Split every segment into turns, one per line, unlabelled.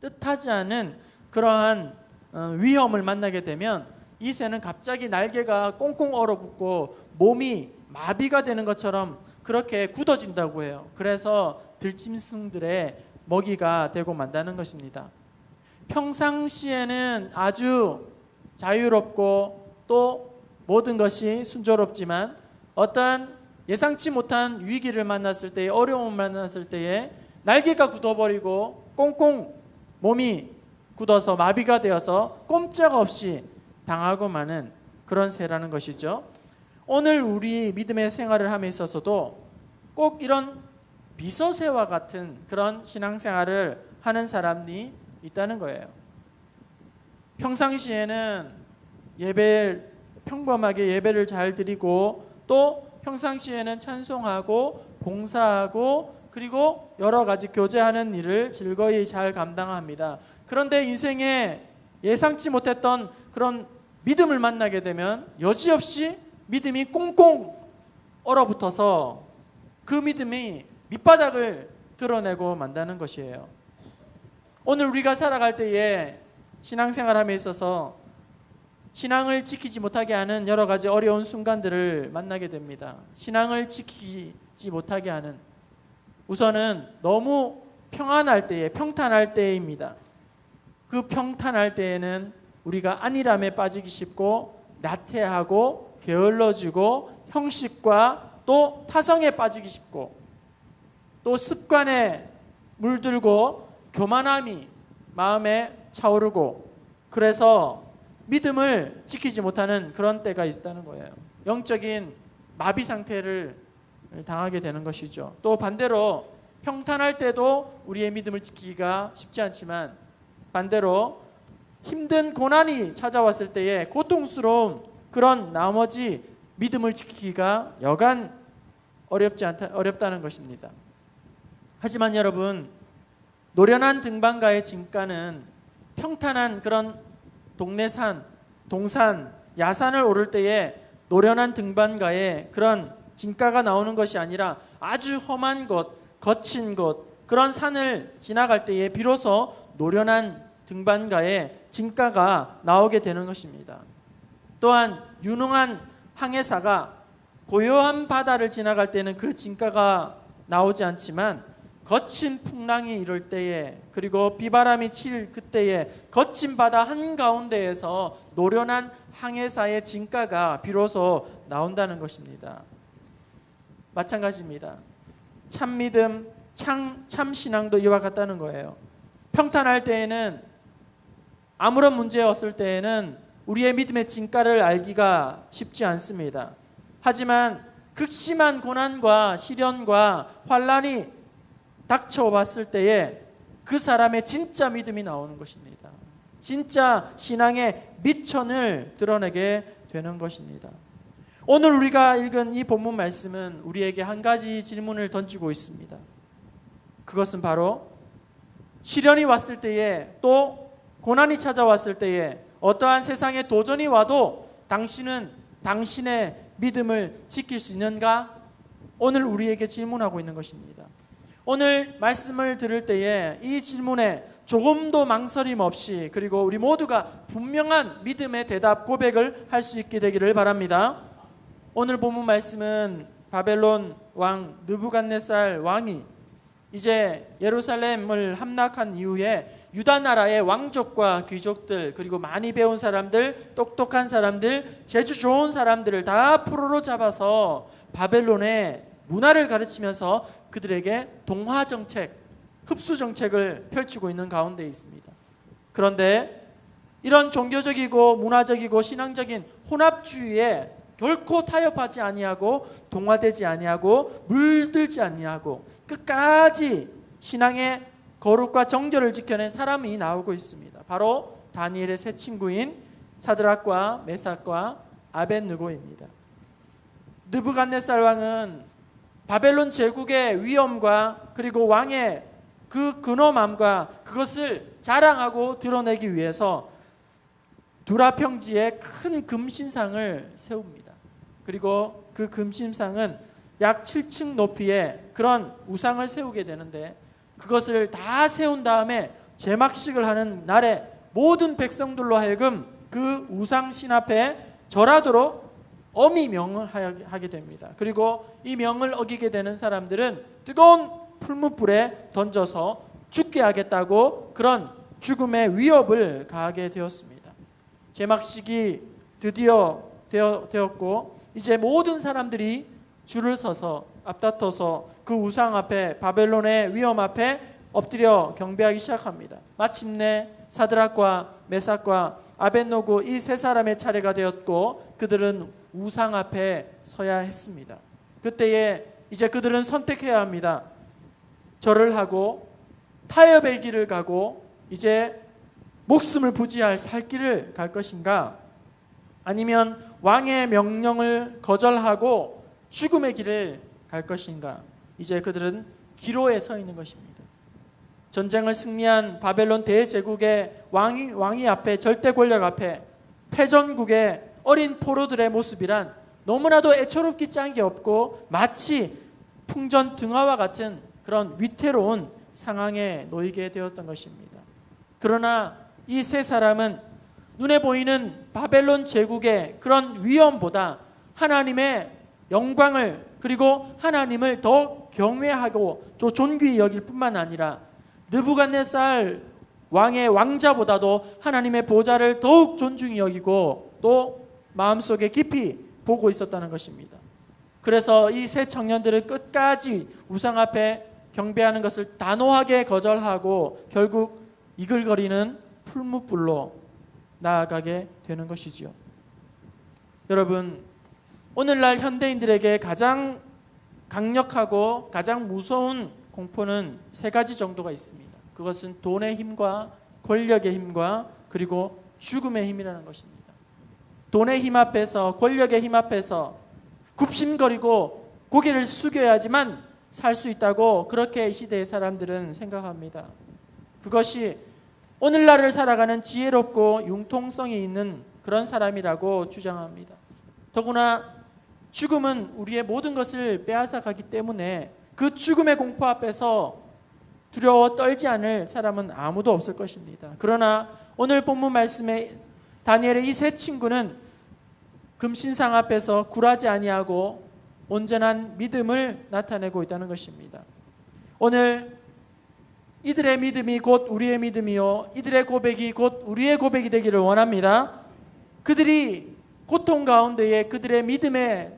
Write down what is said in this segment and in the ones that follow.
뜻하지 않은 그러한 위험을 만나게 되면 이 새는 갑자기 날개가 꽁꽁 얼어붙고 몸이 마비가 되는 것처럼 그렇게 굳어진다고 해요. 그래서 들짐승들의 먹이가 되고 만다는 것입니다. 평상시에는 아주 자유롭고 또 모든 것이 순조롭지만 어떠한 예상치 못한 위기를 만났을 때에, 어려움을 만났을 때에 날개가 굳어버리고 꽁꽁 몸이 굳어서 마비가 되어서 꼼짝없이 당하고 마는 그런 새라는 것이죠. 오늘 우리 믿음의 생활을 함에 있어서도 꼭 이런 비서새와 같은 그런 신앙생활을 하는 사람이 있다는 거예요. 평상시에는 평범하게 예배를 잘 드리고 또 평상시에는 찬송하고 봉사하고 그리고 여러 가지 교제하는 일을 즐거이 잘 감당합니다. 그런데 인생에 예상치 못했던 그런 믿음을 만나게 되면 여지없이 믿음이 꽁꽁 얼어붙어서 그 믿음이 밑바닥을 드러내고 만다는 것이에요. 오늘 우리가 살아갈 때에 신앙생활함에 있어서 신앙을 지키지 못하게 하는 여러 가지 어려운 순간들을 만나게 됩니다. 신앙을 지키지 못하게 하는, 우선은 너무 평안할 때에, 평탄할 때입니다. 그 평탄할 때에는 우리가 안일함에 빠지기 쉽고 나태하고 게을러지고 형식과 또 타성에 빠지기 쉽고 또 습관에 물들고 교만함이 마음에 차오르고 그래서 믿음을 지키지 못하는 그런 때가 있다는 거예요. 영적인 마비 상태를 당하게 되는 것이죠. 또 반대로 평탄할 때도 우리의 믿음을 지키기가 쉽지 않지만 반대로 힘든 고난이 찾아왔을 때에 고통스러운 그런 나머지 믿음을 지키기가 여간 어렵다는 것입니다. 하지만 여러분, 노련한 등반가의 진가는 평탄한 그런 동네산, 동산, 야산을 오를 때에 노련한 등반가에 그런 진가가 나오는 것이 아니라 아주 험한 곳, 거친 곳, 그런 산을 지나갈 때에 비로소 노련한 등반가에 진가가 나오게 되는 것입니다. 또한 유능한 항해사가 고요한 바다를 지나갈 때는 그 진가가 나오지 않지만 거친 풍랑이 이룰 때에 그리고 비바람이 칠 그때에 거친 바다 한가운데에서 노련한 항해사의 진가가 비로소 나온다는 것입니다. 마찬가지입니다. 참 믿음, 참 신앙도 이와 같다는 거예요. 평탄할 때에는 아무런 문제 없을 때에는 우리의 믿음의 진가를 알기가 쉽지 않습니다. 하지만 극심한 고난과 시련과 환난이 닥쳐왔을 때에 그 사람의 진짜 믿음이 나오는 것입니다. 진짜 신앙의 미천을 드러내게 되는 것입니다. 오늘 우리가 읽은 이 본문 말씀은 우리에게 한 가지 질문을 던지고 있습니다. 그것은 바로 시련이 왔을 때에 또 고난이 찾아왔을 때에 어떠한 세상의 도전이 와도 당신은 당신의 믿음을 지킬 수 있는가? 오늘 우리에게 질문하고 있는 것입니다. 오늘 말씀을 들을 때에 이 질문에 조금도 망설임 없이 그리고 우리 모두가 분명한 믿음의 대답 고백을 할 수 있게 되기를 바랍니다. 오늘 본문 말씀은 바벨론 왕 느부갓네살 왕이 이제 예루살렘을 함락한 이후에 유다 나라의 왕족과 귀족들 그리고 많이 배운 사람들, 똑똑한 사람들, 재주 좋은 사람들을 다 포로로 잡아서 바벨론의 문화를 가르치면서 그들에게 동화 정책, 흡수 정책을 펼치고 있는 가운데 있습니다. 그런데 이런 종교적이고 문화적이고 신앙적인 혼합주의에 결코 타협하지 아니하고 동화되지 아니하고 물들지 아니하고 끝까지 신앙의 거룩과 정결을 지켜낸 사람이 나오고 있습니다. 바로 다니엘의 세 친구인 사드락과 메삭과 아벳느고입니다. 느부갓네살 왕은 바벨론 제국의 위엄과 그리고 왕의 그 근엄함과 그것을 자랑하고 드러내기 위해서 두라 평지에 큰 금신상을 세웁니다. 그리고 그 금신상은 약 7층 높이의 그런 우상을 세우게 되는데 그것을 다 세운 다음에 제막식을 하는 날에 모든 백성들로 하여금 그 우상신 앞에 절하도록 엄히 명을 하게 됩니다. 그리고 이 명을 어기게 되는 사람들은 뜨거운 풀무불에 던져서 죽게 하겠다고 그런 죽음의 위협을 가하게 되었습니다. 제막식이 드디어 되었고 이제 모든 사람들이 줄을 서서 앞다퉈서 그 우상 앞에, 바벨론의 위험 앞에 엎드려 경배하기 시작합니다. 마침내 사드락과 메삭과 아벳노고 이 세 사람의 차례가 되었고 그들은 우상 앞에 서야 했습니다. 그때에 이제 그들은 선택해야 합니다. 절을 하고 타협의 길을 가고 이제 목숨을 부지할 살 길을 갈 것인가, 아니면 왕의 명령을 거절하고 죽음의 길을 갈 것인가. 이제 그들은 기로에 서 있는 것입니다. 전쟁을 승리한 바벨론 대제국의 왕이 앞에, 절대 권력 앞에 패전국의 어린 포로들의 모습이란 너무나도 애처롭기 짝이 없고 마치 풍전 등화와 같은 그런 위태로운 상황에 놓이게 되었던 것입니다. 그러나 이 세 사람은 눈에 보이는 바벨론 제국의 그런 위험보다 하나님의 영광을, 그리고 하나님을 더 경외하고 또 존귀히 여길 뿐만 아니라 느부갓네살 왕의 왕자보다도 하나님의 보좌를 더욱 존중히 여기고 또 마음속에 깊이 보고 있었다는 것입니다. 그래서 이 세 청년들은 끝까지 우상 앞에 경배하는 것을 단호하게 거절하고 결국 이글거리는 풀무불로 나아가게 되는 것이지요. 여러분, 오늘날 현대인들에게 가장 강력하고 가장 무서운 공포는 세 가지 정도가 있습니다. 그것은 돈의 힘과 권력의 힘과 그리고 죽음의 힘이라는 것입니다. 돈의 힘 앞에서, 권력의 힘 앞에서 굽신거리고 고개를 숙여야지만 살 수 있다고 그렇게 이 시대의 사람들은 생각합니다. 그것이 오늘날을 살아가는 지혜롭고 융통성이 있는 그런 사람이라고 주장합니다. 더구나 죽음은 우리의 모든 것을 빼앗아 가기 때문에 그 죽음의 공포 앞에서 두려워 떨지 않을 사람은 아무도 없을 것입니다. 그러나 오늘 본문 말씀에 다니엘의 이 세 친구는 금신상 앞에서 굴하지 아니하고 온전한 믿음을 나타내고 있다는 것입니다. 오늘 이들의 믿음이 곧 우리의 믿음이요, 이들의 고백이 곧 우리의 고백이 되기를 원합니다. 그들이 고통 가운데에 그들의 믿음의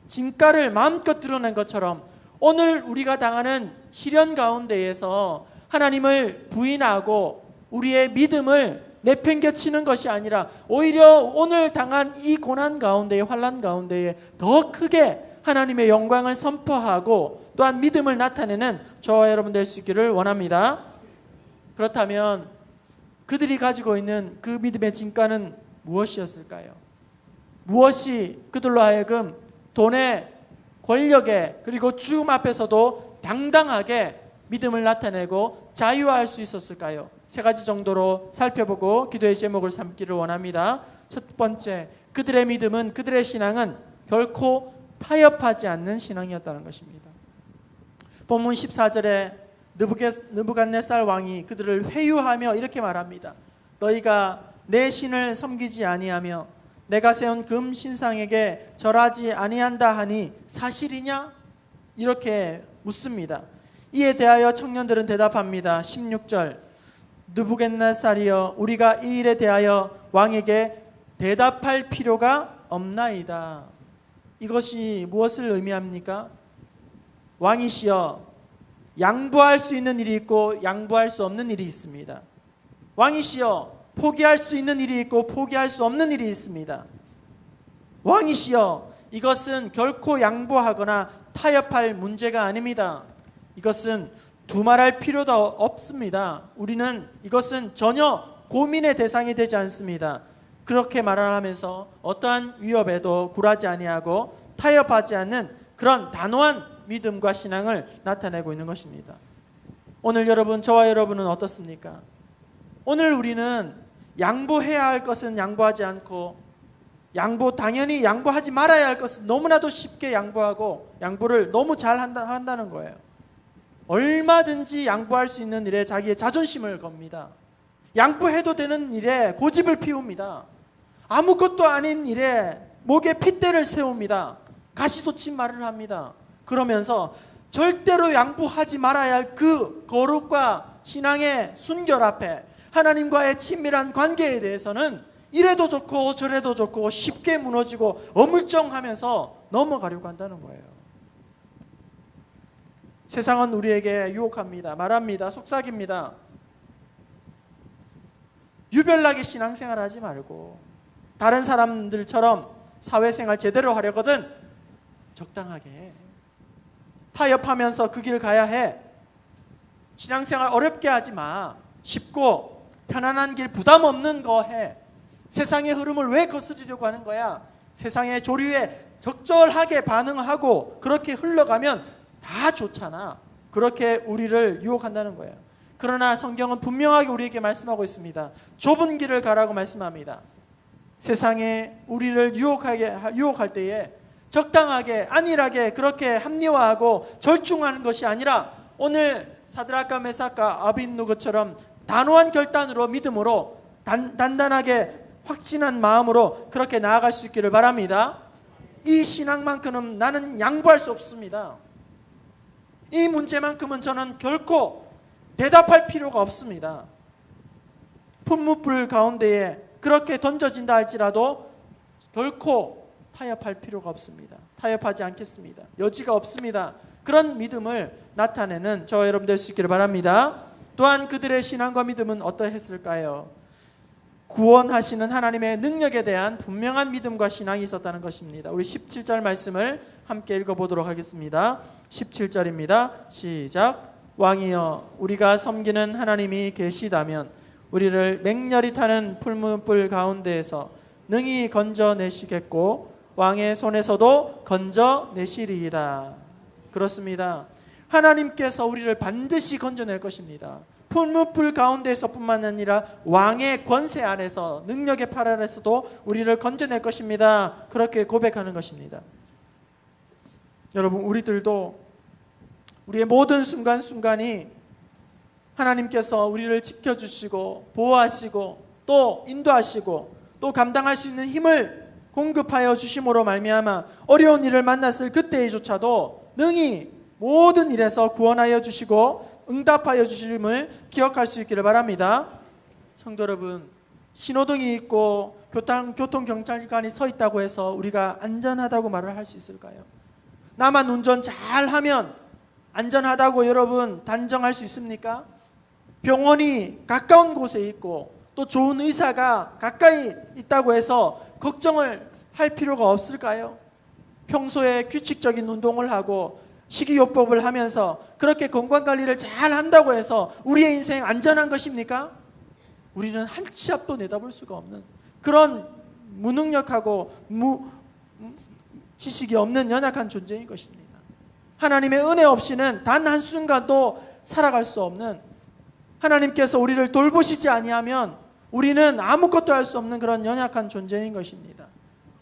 진가를 마음껏 드러낸 것처럼 오늘 우리가 당하는 시련 가운데에서 하나님을 부인하고 우리의 믿음을 내팽개치는 것이 아니라 오히려 오늘 당한 이 고난 가운데에, 환난 가운데에 더 크게 하나님의 영광을 선포하고 또한 믿음을 나타내는 저와 여러분 될 수 있기를 원합니다. 그렇다면 그들이 가지고 있는 그 믿음의 진가는 무엇이었을까요? 무엇이 그들로 하여금 돈의, 권력의, 그리고 죽음 앞에서도 당당하게 믿음을 나타내고 자유화할 수 있었을까요? 세 가지 정도로 살펴보고 기도의 제목을 삼기를 원합니다. 첫 번째, 그들의 믿음은, 그들의 신앙은 결코 타협하지 않는 신앙이었다는 것입니다. 본문 14절에 느부갓네살 왕이 그들을 회유하며 이렇게 말합니다. 너희가 내 신을 섬기지 아니하며 내가 세운 금 신상에게 절하지 아니한다 하니 사실이냐? 이렇게 묻습니다. 이에 대하여 청년들은 대답합니다. 16절, 느부갓네살이여, 우리가 이 일에 대하여 왕에게 대답할 필요가 없나이다. 이것이 무엇을 의미합니까? 왕이시여, 양보할 수 있는 일이 있고 양보할 수 없는 일이 있습니다. 왕이시여, 포기할 수 있는 일이 있고 포기할 수 없는 일이 있습니다. 왕이시여, 이것은 결코 양보하거나 타협할 문제가 아닙니다. 이것은 두말할 필요도 없습니다. 우리는 이것은 전혀 고민의 대상이 되지 않습니다. 그렇게 말하면서 어떠한 위협에도 굴하지 아니하고 타협하지 않는 그런 단호한 믿음과 신앙을 나타내고 있는 것입니다. 오늘 여러분, 저와 여러분은 어떻습니까? 오늘 우리는 양보해야 할 것은 양보하지 않고 당연히 양보하지 말아야 할 것은 너무나도 쉽게 양보하고 양보를 너무 잘 한다는 거예요. 얼마든지 양보할 수 있는 일에 자기의 자존심을 겁니다. 양보해도 되는 일에 고집을 피웁니다. 아무것도 아닌 일에 목에 핏대를 세웁니다. 가시돋친 말을 합니다. 그러면서 절대로 양보하지 말아야 할 그 거룩과 신앙의 순결 앞에 하나님과의 친밀한 관계에 대해서는 이래도 좋고 저래도 좋고 쉽게 무너지고 어물쩡하면서 넘어가려고 한다는 거예요. 세상은 우리에게 유혹합니다. 말합니다. 속삭입니다. 유별나게 신앙생활 하지 말고 다른 사람들처럼 사회생활 제대로 하려거든 적당하게 해. 타협하면서 그 길 가야 해. 신앙생활 어렵게 하지 마. 쉽고 편안한 길 부담 없는 거 해. 세상의 흐름을 왜 거스르려고 하는 거야? 세상의 조류에 적절하게 반응하고 그렇게 흘러가면 다 좋잖아. 그렇게 우리를 유혹한다는 거예요. 그러나 성경은 분명하게 우리에게 말씀하고 있습니다. 좁은 길을 가라고 말씀합니다. 세상에 우리를 유혹할 때에 적당하게 안일하게 그렇게 합리화하고 절충하는 것이 아니라 오늘 사드락과 메삭과 아벳느고처럼 단호한 결단으로 믿음으로 단단하게 확신한 마음으로 그렇게 나아갈 수 있기를 바랍니다. 이 신앙만큼은 나는 양보할 수 없습니다. 이 문제만큼은 저는 결코 대답할 필요가 없습니다. 풀무불 가운데에 그렇게 던져진다 할지라도 결코 타협할 필요가 없습니다. 타협하지 않겠습니다. 여지가 없습니다. 그런 믿음을 나타내는 저와 여러분 될 수 있기를 바랍니다. 또한 그들의 신앙과 믿음은 어떠했을까요? 구원하시는 하나님의 능력에 대한 분명한 믿음과 신앙이 있었다는 것입니다. 우리 17절 말씀을 함께 읽어보도록 하겠습니다. 17절입니다. 시작. 왕이여 우리가 섬기는 하나님이 계시다면 우리를 맹렬히 타는 풀무불 가운데에서 능히 건져내시겠고 왕의 손에서도 건져내시리이다. 그렇습니다. 하나님께서 우리를 반드시 건져낼 것입니다. 풀무불 가운데에서뿐만 아니라 왕의 권세 아래서 능력의 팔 아래서도 우리를 건져낼 것입니다. 그렇게 고백하는 것입니다. 여러분 우리들도 우리의 모든 순간순간이 하나님께서 우리를 지켜주시고 보호하시고 또 인도하시고 또 감당할 수 있는 힘을 공급하여 주심으로 말미암아 어려운 일을 만났을 그때조차도 능히 모든 일에서 구원하여 주시고 응답하여 주심을 기억할 수 있기를 바랍니다. 성도 여러분, 신호등이 있고 교통경찰관이 서 있다고 해서 우리가 안전하다고 말을 할 수 있을까요? 나만 운전 잘하면 안전하다고 여러분 단정할 수 있습니까? 병원이 가까운 곳에 있고 또 좋은 의사가 가까이 있다고 해서 걱정을 할 필요가 없을까요? 평소에 규칙적인 운동을 하고 식이요법을 하면서 그렇게 건강관리를 잘 한다고 해서 우리의 인생 안전한 것입니까? 우리는 한 치 앞도 내다볼 수가 없는 그런 무능력하고 지식이 없는 연약한 존재인 것입니다. 하나님의 은혜 없이는 단 한순간도 살아갈 수 없는, 하나님께서 우리를 돌보시지 아니하면 우리는 아무것도 할 수 없는 그런 연약한 존재인 것입니다.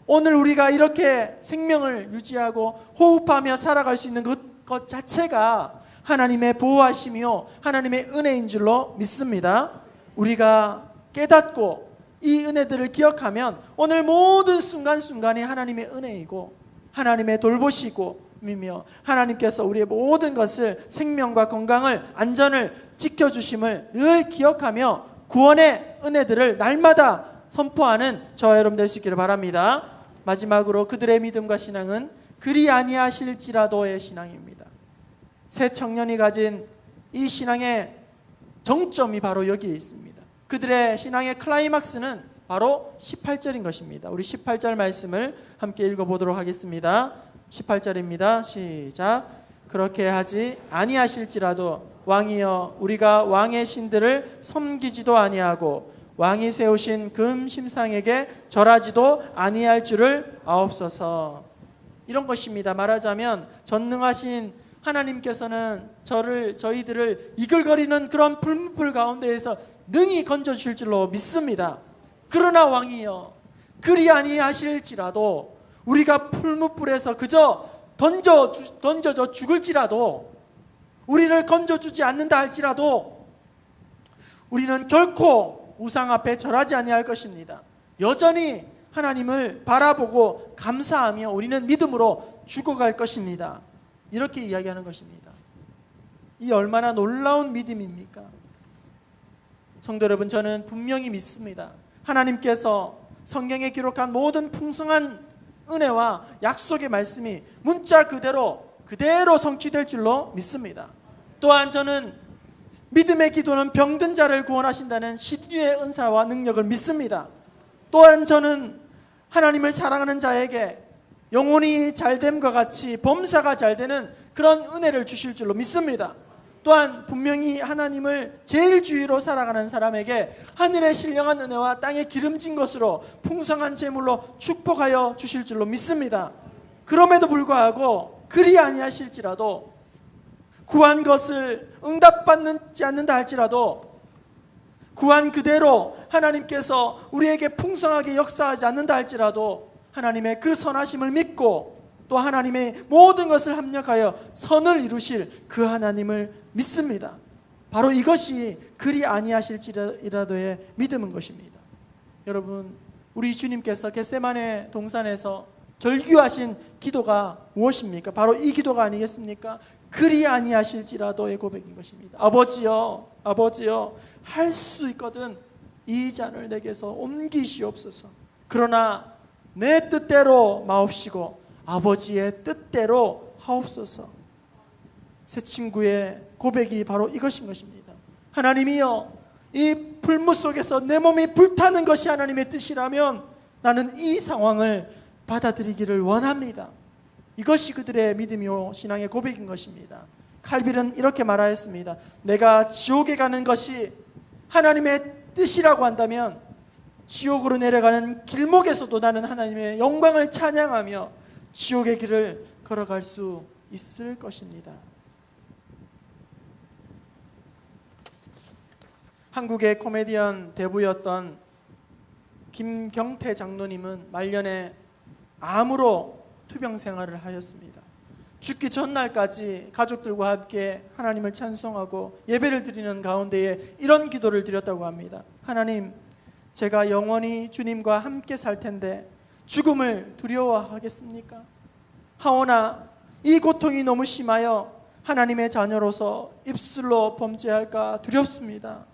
오늘 우리가 이렇게 생명을 유지하고 호흡하며 살아갈 수 있는 것 자체가 하나님의 보호하심이요 하나님의 은혜인 줄로 믿습니다. 우리가 깨닫고 이 은혜들을 기억하면 오늘 모든 순간순간이 하나님의 은혜이고 하나님의 돌보시고이며 하나님께서 우리의 모든 것을 생명과 건강을 안전을 지켜주심을 늘 기억하며 구원의 은혜들을 날마다 선포하는 저와 여러분 될 수 있기를 바랍니다. 마지막으로 그들의 믿음과 신앙은 그리 아니하실지라도의 신앙입니다. 새 청년이 가진 이 신앙의 정점이 바로 여기에 있습니다. 그들의 신앙의 클라이막스는 바로 18절인 것입니다. 우리 18절 말씀을 함께 읽어보도록 하겠습니다. 18절입니다. 시작. 그렇게 하지 아니하실지라도 왕이여 우리가 왕의 신들을 섬기지도 아니하고 왕이 세우신 금 심상에게 절하지도 아니할 줄을 아옵소서. 이런 것입니다. 말하자면 전능하신 하나님께서는 저희들을 이글거리는 그런 풀무불 가운데에서 능히 건져주실 줄로 믿습니다. 그러나 왕이여 그리 아니하실지라도 우리가 풀무불에서 그저 던져져 죽을지라도 우리를 건져주지 않는다 할지라도 우리는 결코 우상 앞에 절하지 아니할 것입니다. 여전히 하나님을 바라보고 감사하며 우리는 믿음으로 죽어갈 것입니다. 이렇게 이야기하는 것입니다. 이 얼마나 놀라운 믿음입니까? 성도 여러분, 저는 분명히 믿습니다. 하나님께서 성경에 기록한 모든 풍성한 은혜와 약속의 말씀이 문자 그대로 성취될 줄로 믿습니다. 또한 저는 믿음의 기도는 병든 자를 구원하신다는 신유의 은사와 능력을 믿습니다. 또한 저는 하나님을 사랑하는 자에게 영혼이 잘됨과 같이 범사가 잘되는 그런 은혜를 주실 줄로 믿습니다. 또한 분명히 하나님을 제일 주위로 살아가는 사람에게 하늘의 신령한 은혜와 땅에 기름진 것으로 풍성한 재물로 축복하여 주실 줄로 믿습니다. 그럼에도 불구하고 그리 아니하실지라도 구한 것을 응답받지 않는다 할지라도 구한 그대로 하나님께서 우리에게 풍성하게 역사하지 않는다 할지라도 하나님의 그 선하심을 믿고 또 하나님의 모든 것을 합력하여 선을 이루실 그 하나님을 믿습니다. 바로 이것이 그리 아니하실지라도의 믿음인 것입니다. 여러분, 우리 주님께서 겟세마네 동산에서 절규하신 기도가 무엇입니까? 바로 이 기도가 아니겠습니까? 그리 아니하실지라도의 고백인 것입니다. 아버지여, 아버지여, 할 수 있거든 이 잔을 내게서 옮기시옵소서. 그러나 내 뜻대로 마옵시고 아버지의 뜻대로 하옵소서. 새 친구의 고백이 바로 이것인 것입니다. 하나님이여, 이 불무 속에서 내 몸이 불타는 것이 하나님의 뜻이라면 나는 이 상황을 받아들이기를 원합니다. 이것이 그들의 믿음이요 신앙의 고백인 것입니다. 칼빌은 이렇게 말하였습니다. 내가 지옥에 가는 것이 하나님의 뜻이라고 한다면 지옥으로 내려가는 길목에서도 나는 하나님의 영광을 찬양하며 지옥의 길을 걸어갈 수 있을 것입니다. 한국의 코미디언 대부였던 김경태 장로님은 말년에 암으로 투병 생활을 하였습니다. 죽기 전날까지 가족들과 함께 하나님을 찬송하고 예배를 드리는 가운데에 이런 기도를 드렸다고 합니다. 하나님, 제가 영원히 주님과 함께 살 텐데 죽음을 두려워하겠습니까? 하오나 이 고통이 너무 심하여 하나님의 자녀로서 입술로 범죄할까 두렵습니다.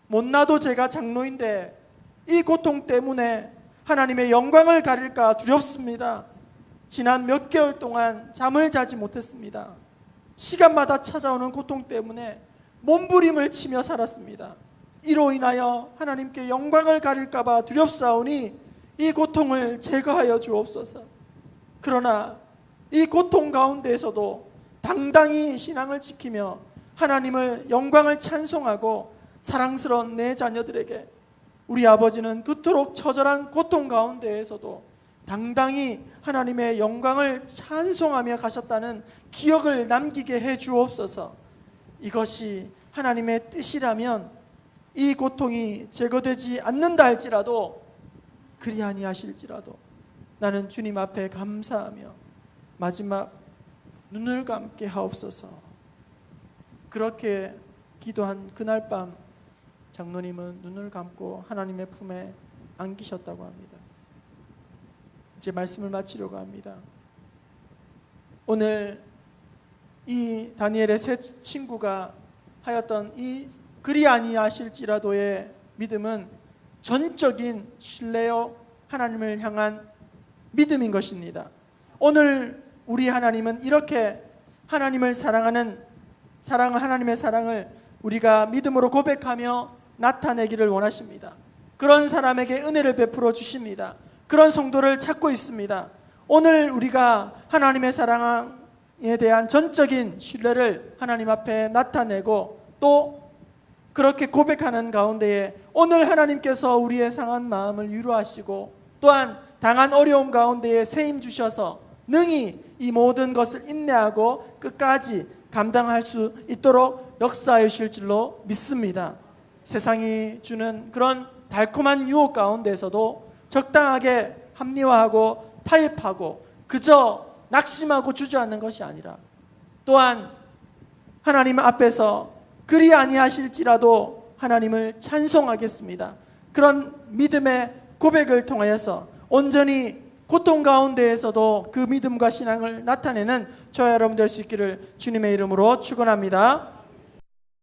못나도 제가 장로인데 이 고통 때문에 하나님의 영광을 가릴까 두렵습니다. 지난 몇 개월 동안 잠을 자지 못했습니다. 시간마다 찾아오는 고통 때문에 몸부림을 치며 살았습니다. 이로 인하여 하나님께 영광을 가릴까 봐 두렵사오니 이 고통을 제거하여 주옵소서. 그러나 이 고통 가운데에서도 당당히 신앙을 지키며 하나님을 영광을 찬송하고 사랑스러운 내 자녀들에게 우리 아버지는 그토록 처절한 고통 가운데에서도 당당히 하나님의 영광을 찬송하며 가셨다는 기억을 남기게 해 주옵소서. 이것이 하나님의 뜻이라면 이 고통이 제거되지 않는다 할지라도 그리 아니하실지라도 나는 주님 앞에 감사하며 마지막 눈을 감게 하옵소서. 그렇게 기도한 그날 밤 장로님은 눈을 감고 하나님의 품에 안기셨다고 합니다. 이제 말씀을 마치려고 합니다. 오늘 이 다니엘의 세 친구가 하였던 이 그리 아니하실지라도의 믿음은 전적인 신뢰요 하나님을 향한 믿음인 것입니다. 오늘 우리 하나님은 이렇게 하나님을 사랑하는 하나님의 사랑을 우리가 믿음으로 고백하며 나타내기를 원하십니다. 그런 사람에게 은혜를 베풀어 주십니다. 그런 성도를 찾고 있습니다. 오늘 우리가 하나님의 사랑에 대한 전적인 신뢰를 하나님 앞에 나타내고 또 그렇게 고백하는 가운데에 오늘 하나님께서 우리의 상한 마음을 위로하시고 또한 당한 어려움 가운데에 세임 주셔서 능히 이 모든 것을 인내하고 끝까지 감당할 수 있도록 역사해 주실 줄로 믿습니다. 세상이 주는 그런 달콤한 유혹 가운데서도 적당하게 합리화하고 타협하고 그저 낙심하고 주저앉는 것이 아니라 또한 하나님 앞에서 그리 아니하실지라도 하나님을 찬송하겠습니다. 그런 믿음의 고백을 통하여서 온전히 고통 가운데에서도 그 믿음과 신앙을 나타내는 저와 여러분 될 수 있기를 주님의 이름으로 축원합니다.